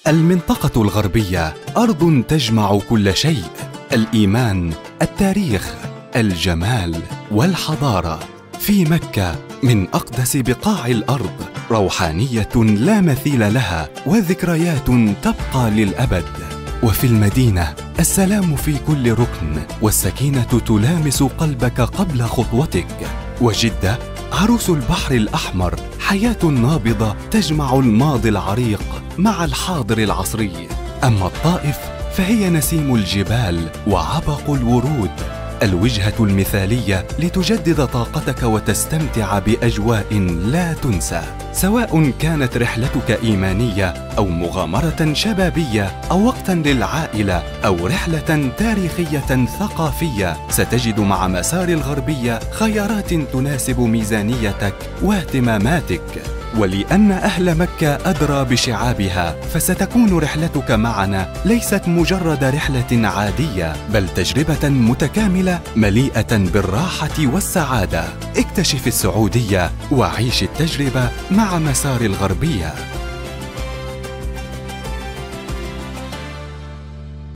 المنطقة الغربية أرض تجمع كل شيء: الإيمان، التاريخ، الجمال والحضارة. في مكة من أقدس بقاع الأرض روحانية لا مثيل لها وذكريات تبقى للأبد. وفي المدينة السلام في كل ركن والسكينة تلامس قلبك قبل خطوتك. وجدة عروس البحر الأحمر، حياة نابضة تجمع الماضي العريق مع الحاضر العصري. أما الطائف فهي نسيم الجبال وعبق الورود، الوجهة المثالية لتجدد طاقتك وتستمتع بأجواء لا تنسى. سواء كانت رحلتك إيمانية أو مغامرة شبابية أو وقتا للعائلة أو رحلة تاريخية ثقافية، ستجد مع مسار الغربية خيارات تناسب ميزانيتك واهتماماتك. ولأن أهل مكة أدرى بشعابها، فستكون رحلتك معنا ليست مجرد رحلة عادية، بل تجربة متكاملة مليئة بالراحة والسعادة. اكتشف السعودية وعيش التجربة مع مسار الغربية.